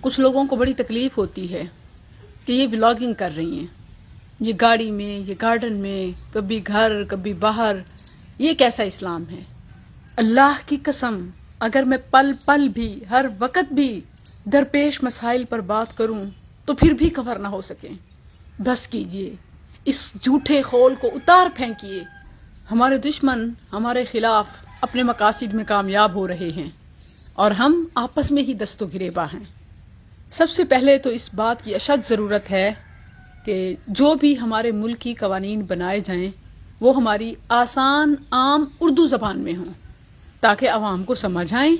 کچھ لوگوں کو بڑی تکلیف ہوتی ہے کہ یہ ولاگنگ کر رہی ہیں، یہ گاڑی میں، یہ گارڈن میں، کبھی گھر کبھی باہر، یہ کیسا اسلام ہے؟ اللہ کی قسم، اگر میں پل پل بھی ہر وقت بھی درپیش مسائل پر بات کروں تو پھر بھی کور نہ ہو سکیں۔ بس کیجئے، اس جھوٹے خول کو اتار پھینکیے۔ ہمارے دشمن ہمارے خلاف اپنے مقاصد میں کامیاب ہو رہے ہیں اور ہم آپس میں ہی دست و گریباں ہیں۔ سب سے پہلے تو اس بات کی اشد ضرورت ہے کہ جو بھی ہمارے ملک کی قوانین بنائے جائیں وہ ہماری آسان عام اردو زبان میں ہوں تاکہ عوام کو سمجھ آئیں،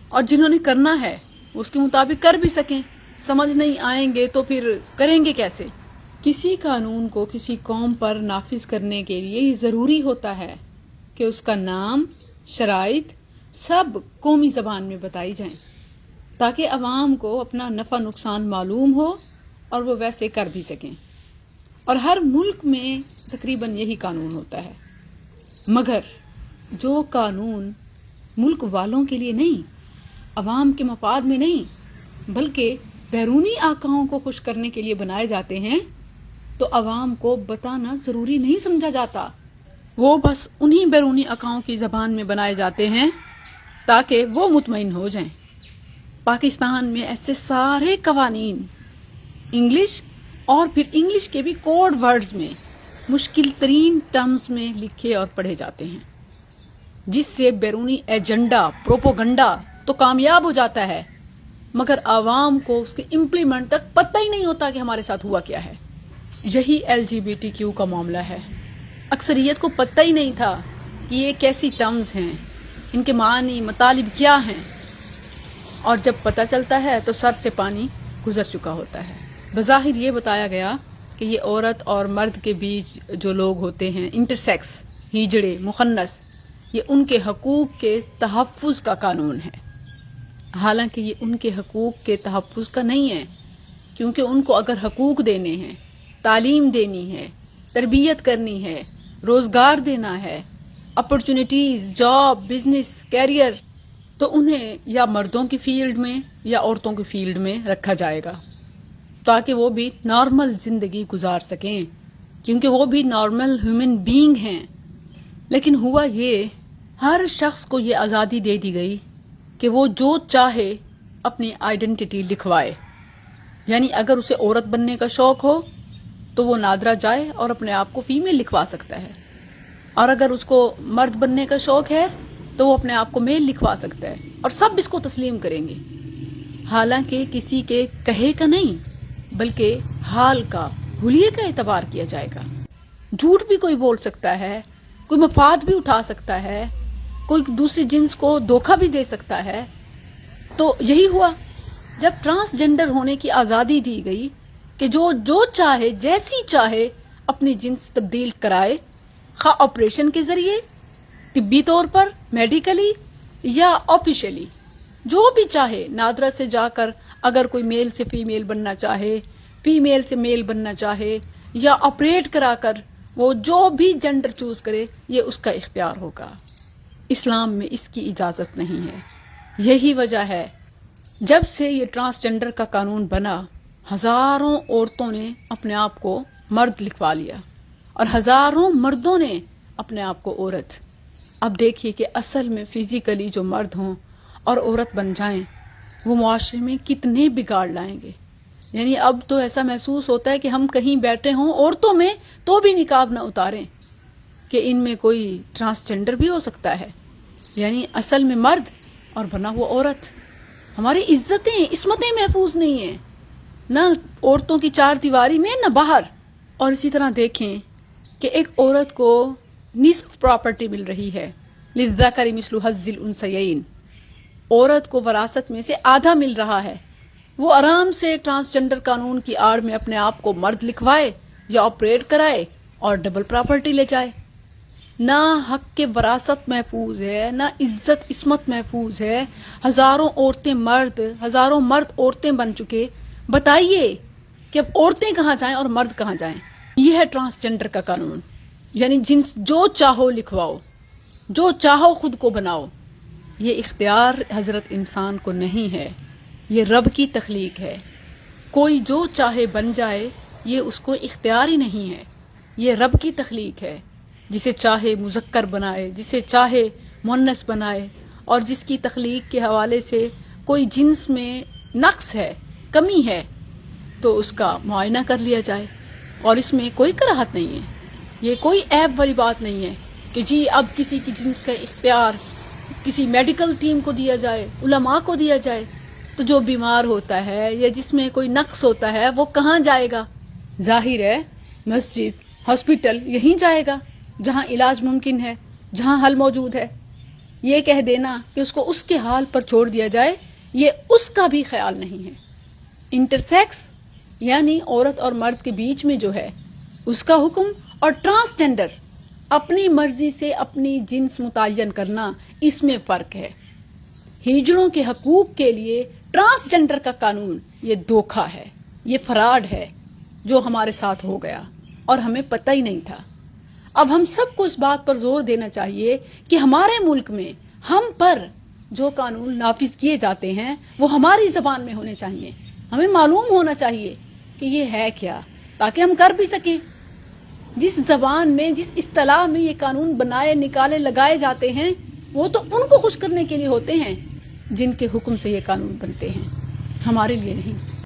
اور جنہوں نے کرنا ہے وہ اس کے مطابق کر بھی سکیں۔ سمجھ نہیں آئیں گے تو پھر کریں گے کیسے؟ کسی قانون کو کسی قوم پر نافذ کرنے کے لیے یہ ضروری ہوتا ہے کہ اس کا نام، شرائط سب قومی زبان میں بتائی جائیں تاکہ عوام کو اپنا نفع نقصان معلوم ہو اور وہ ویسے کر بھی سکیں۔ اور ہر ملک میں تقریباً یہی قانون ہوتا ہے، مگر جو قانون ملک والوں کے لیے نہیں، عوام کے مفاد میں نہیں، بلکہ بیرونی آقاؤں کو خوش کرنے کے لیے بنائے جاتے ہیں تو عوام کو بتانا ضروری نہیں سمجھا جاتا۔ وہ بس انہی بیرونی آقاؤں کی زبان میں بنائے جاتے ہیں تاکہ وہ مطمئن ہو جائیں۔ پاکستان میں ایسے سارے قوانین انگلش اور پھر انگلش کے بھی کوڈ ورڈز میں مشکل ترین ٹرمز میں لکھے اور پڑھے جاتے ہیں، جس سے بیرونی ایجنڈا، پروپوگنڈا تو کامیاب ہو جاتا ہے، مگر عوام کو اس کے امپلیمنٹ تک پتہ ہی نہیں ہوتا کہ ہمارے ساتھ ہوا کیا ہے۔ یہی LGBTQ کا معاملہ ہے۔ اکثریت کو پتہ ہی نہیں تھا کہ یہ کیسی ٹرمز ہیں، ان کے معنی مطالب کیا ہیں، اور جب پتہ چلتا ہے تو سر سے پانی گزر چکا ہوتا ہے۔ بظاہر یہ بتایا گیا کہ یہ عورت اور مرد کے بیچ جو لوگ ہوتے ہیں، انٹرسیکس، ہیجڑے، مخنث، یہ ان کے حقوق کے تحفظ کا قانون ہے۔ حالانکہ یہ ان کے حقوق کے تحفظ کا نہیں ہے، کیونکہ ان کو اگر حقوق دینے ہیں، تعلیم دینی ہے، تربیت کرنی ہے، روزگار دینا ہے، اپرچونٹیز، جاب، بزنس، کیریئر، تو انہیں یا مردوں کی فیلڈ میں یا عورتوں کی فیلڈ میں رکھا جائے گا تاکہ وہ بھی نارمل زندگی گزار سکیں، کیونکہ وہ بھی نارمل ہیومن بینگ ہیں۔ لیکن ہوا یہ، ہر شخص کو یہ آزادی دے دی گئی کہ وہ جو چاہے اپنی آئیڈینٹی لکھوائے، یعنی اگر اسے عورت بننے کا شوق ہو تو وہ نادرا جائے اور اپنے آپ کو فیمیل لکھوا سکتا ہے، اور اگر اس کو مرد بننے کا شوق ہے تو وہ اپنے آپ کو میل لکھوا سکتا ہے، اور سب اس کو تسلیم کریں گے۔ حالانکہ کسی کے کہے کا نہیں بلکہ حال کا، حلیے کا اعتبار کیا جائے گا۔ جھوٹ بھی کوئی بول سکتا ہے، کوئی مفاد بھی اٹھا سکتا ہے، کوئی دوسری جنس کو دھوکہ بھی دے سکتا ہے۔ تو یہی ہوا جب ٹرانسجنڈر ہونے کی آزادی دی گئی کہ جو چاہے، جیسی چاہے اپنی جنس تبدیل کرائے، خواہ آپریشن کے ذریعے، طبی طور پر، میڈیکلی یا آفیشلی، جو بھی چاہے، نادرا سے جا کر اگر کوئی میل سے فیمیل بننا چاہے، فیمیل سے میل بننا چاہے، یا آپریٹ کرا کر وہ جو بھی جنڈر چوز کرے، یہ اس کا اختیار ہوگا۔ اسلام میں اس کی اجازت نہیں ہے۔ یہی وجہ ہے جب سے یہ ٹرانسجنڈر کا قانون بنا، ہزاروں عورتوں نے اپنے آپ کو مرد لکھوا لیا اور ہزاروں مردوں نے اپنے آپ کو عورت۔ اب دیکھیے کہ اصل میں فزیکلی جو مرد ہوں اور عورت بن جائیں، وہ معاشرے میں کتنے بگاڑ لائیں گے۔ یعنی اب تو ایسا محسوس ہوتا ہے کہ ہم کہیں بیٹھے ہوں عورتوں میں تو بھی نقاب نہ اتاریں کہ ان میں کوئی ٹرانسجنڈر بھی ہو سکتا ہے، یعنی اصل میں مرد اور بنا وہ عورت۔ ہماری عزتیں، عصمتیں محفوظ نہیں ہیں، نہ عورتوں کی چار دیواری میں نہ باہر۔ اور اسی طرح دیکھیں کہ ایک عورت کو نصف پراپرٹی مل رہی ہے، للذکر مثل حظ الانثیین، عورت کو وراثت میں سے آدھا مل رہا ہے۔ وہ آرام سے ٹرانسجنڈر قانون کی آڑ میں اپنے آپ کو مرد لکھوائے یا آپریٹ کرائے اور ڈبل پراپرٹی لے جائے۔ نہ حق کے وراثت محفوظ ہے، نہ عزت عصمت محفوظ ہے۔ ہزاروں مرد عورتیں بن چکے۔ بتائیے کہ اب عورتیں کہاں جائیں اور مرد کہاں جائیں؟ یہ ہے ٹرانسجنڈر کا قانون، یعنی جنس جو چاہو لکھواؤ، جو چاہو خود کو بناؤ۔ یہ اختیار حضرت انسان کو نہیں ہے، یہ رب کی تخلیق ہے. کوئی جو چاہے بن جائے یہ اس کو اختیار ہی نہیں ہے. یہ رب کی تخلیق ہے. جسے چاہے مذکر بنائے، جسے چاہے مؤنث بنائے، اور جس کی تخلیق کے حوالے سے کوئی جنس میں نقص ہے، کمی ہے، تو اس کا معائنہ کر لیا جائے. اور اس میں کوئی کراہت نہیں ہے. یہ کوئی عیب والی بات نہیں ہے کہ جی اب کسی کی جنس کا اختیار کسی میڈیکل ٹیم کو دیا جائے، علماء کو دیا جائے. تو جو بیمار ہوتا ہے یا جس میں کوئی نقص ہوتا ہے وہ کہاں جائے گا؟ ظاہر ہے مسجد، ہاسپٹل، یہیں جائے گا جہاں علاج ممکن ہے، جہاں حل موجود ہے. یہ کہہ دینا کہ اس کو اس کے حال پر چھوڑ دیا جائے، یہ اس کا بھی خیال نہیں ہے. انٹرسیکس یعنی عورت اور مرد کے بیچ میں جو ہے اس کا حکم، اور ٹرانسجنڈر اپنی مرضی سے اپنی جنس متعین کرنا، اس میں فرق ہے. ہجڑوں کے حقوق کے لیے ٹرانسجنڈر کا قانون یہ دھوکہ ہے، یہ فراڈ ہے جو ہمارے ساتھ ہو گیا اور ہمیں پتہ ہی نہیں تھا. اب ہم سب کو اس بات پر زور دینا چاہیے کہ ہمارے ملک میں ہم پر جو قانون نافذ کیے جاتے ہیں وہ ہماری زبان میں ہونے چاہیے. ہمیں معلوم ہونا چاہیے کہ یہ ہے کیا، تاکہ ہم کر بھی سکیں. جس زبان میں، جس اصطلاح میں یہ قانون بنائے، نکالے، لگائے جاتے ہیں وہ تو ان کو خوش کرنے کے لیے ہوتے ہیں جن کے حکم سے یہ قانون بنتے ہیں، ہمارے لیے نہیں.